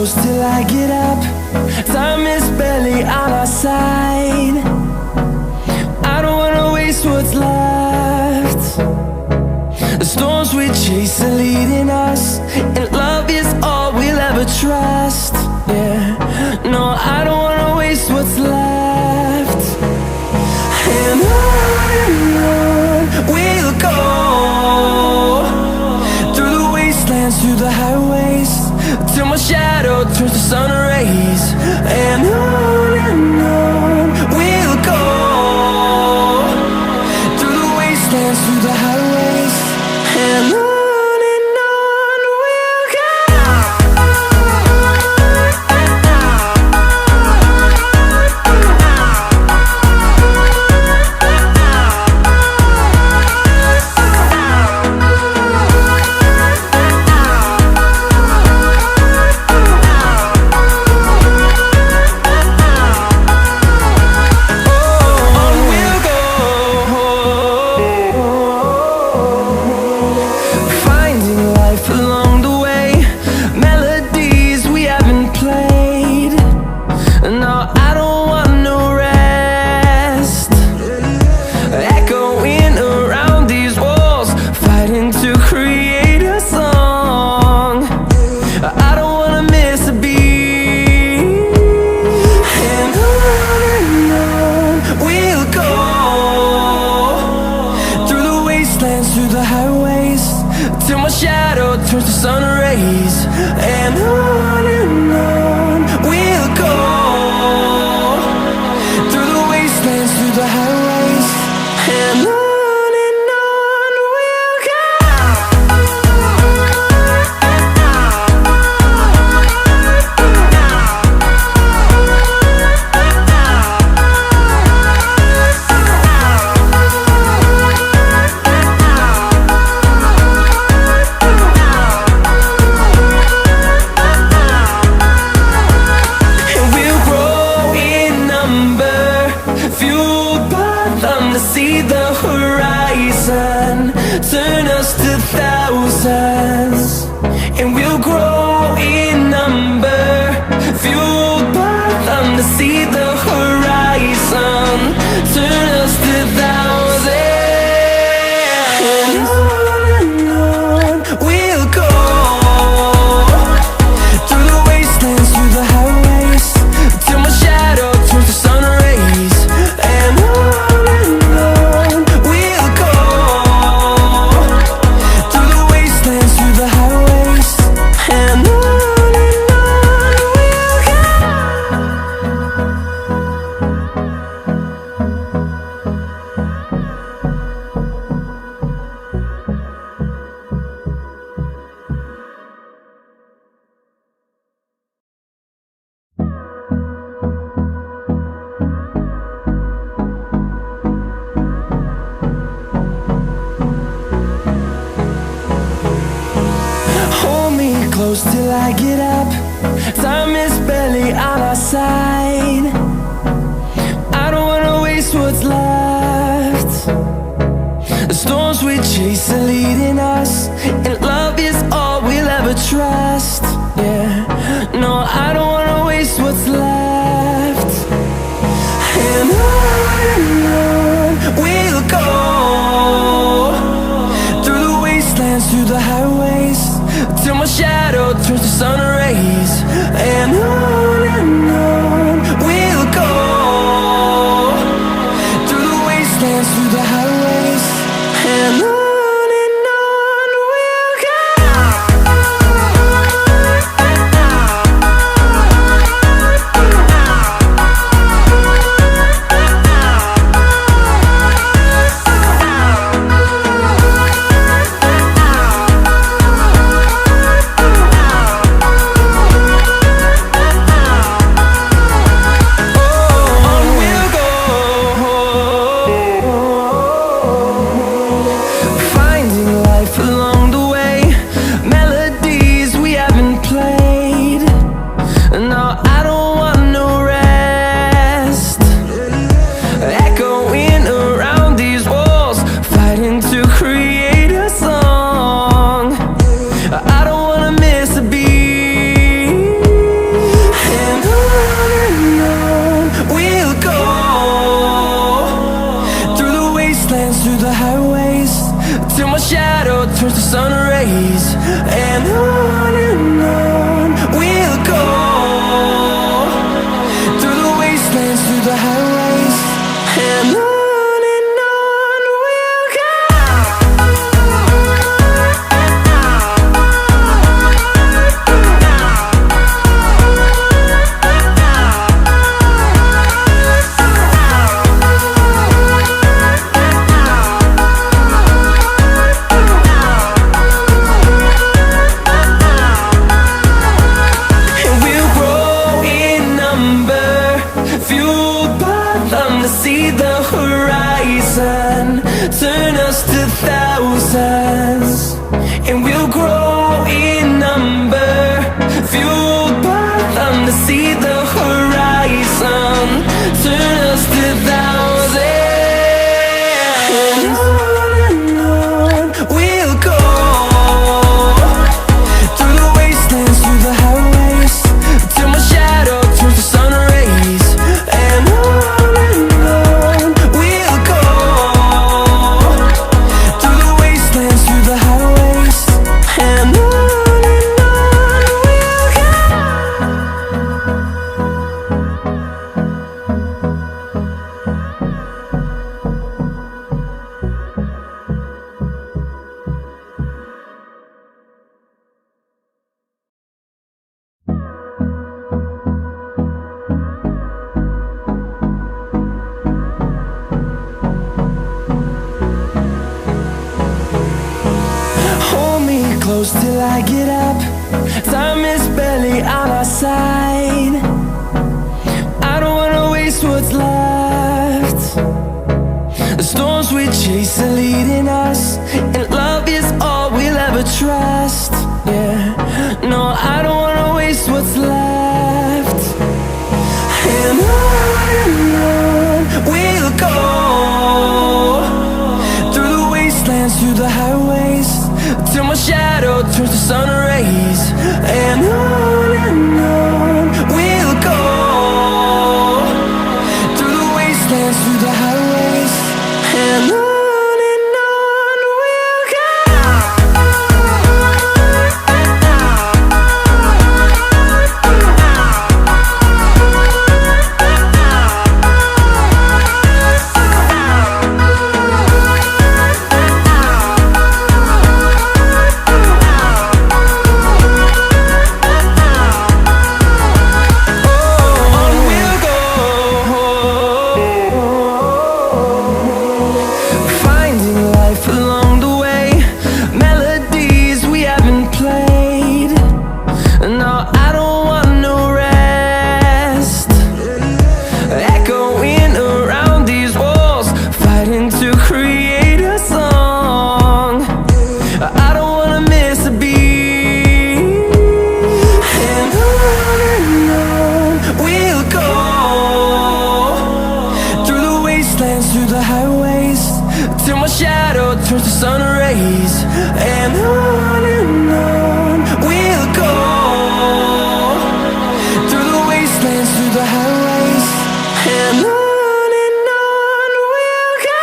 close till I get up. Time is barely on our side. I don't wanna waste what's left. The storms we chase are leading us, and love is all we'll ever trust. Yeah, no, I don't wanna waste what's left. And on we'll go, through the wastelands, through the highways, till my shadow turns to sun rays. And on we'll go, through the wastelands, through the highways, and on we'll go. Through the highways, till my shadow turns to sun rays. And on we'll go, through the wastelands, through the highways, and on we'll go. See the horizon turn us to thousands, and we'll grow in number, fueled by them to see the horizon turn us to thousands. And on we'll go, through the wastelands, through the highways, till my shadow turns to sun rays. And close till I get up. Time is barely on our side. I don't wanna waste what's left. The storms we chase are leading us, and love is all we'll ever trust. Yeah, no, I don't wanna waste what's left. And on we'll go, through the wastelands, through the highways, till my shadow turns to sun rays. And on we'll go, through the wastelands, through the highways, and on fueled by them to see the horizon, turn us to thousands, and we'll grow in number. Fueled by them to see the horizon, turn us to thousands, and on we'll go, through the wastelands, through the highways, till my shadow turns to sun rays. And on we'll go, through the wastelands, through the highways, and on we'll go. Hold me close till I get up. Time is barely on our side. I don't wanna waste what's left. The storms we chase are leading us, and love is all we'll ever trust. Yeah, no, I don't wanna waste what's left. And on we'll go, through the wastelands, through the highways, till my shadow turns to sun rays. And on we'll go, through the wastelands, through the highways, and on we'll go. Through the highways, till my shadow turns to sun rays. And on we'll go, through the wastelands, through the highways, and on we'll go.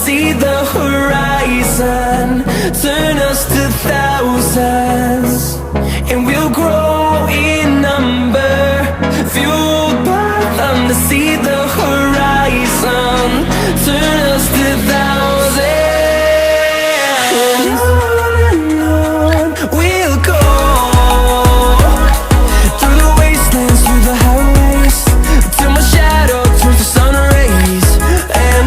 See the horizon, turn us to thousands, and we'll grow in number. Fueled by them to see the horizon, turn us to thousands, and on we'll go, through the wastelands, through the highways, till my shadow turns to sun rays. And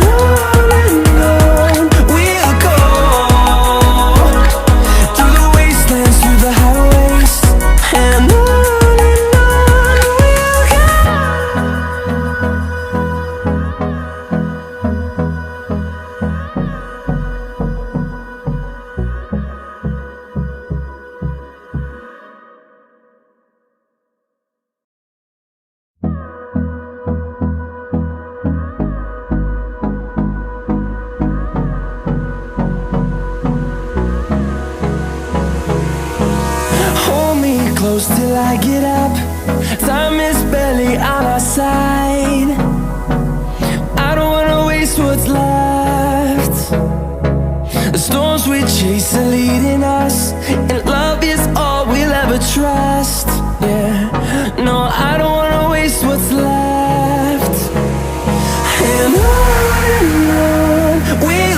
close till I get up. Time is barely on our side. I don't wanna waste what's left. The storms we chase are leading us, and love is all we'll ever trust. Yeah, no, I don't wanna waste what's left. And on we'll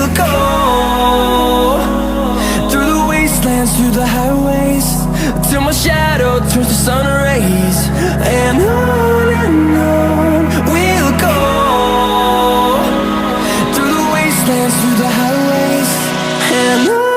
wastelands, through the highways, and on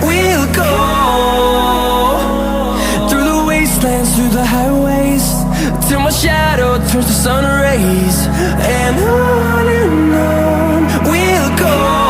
we'll go. Through the highways, till my shadow turns to sun rays, and on we'll go.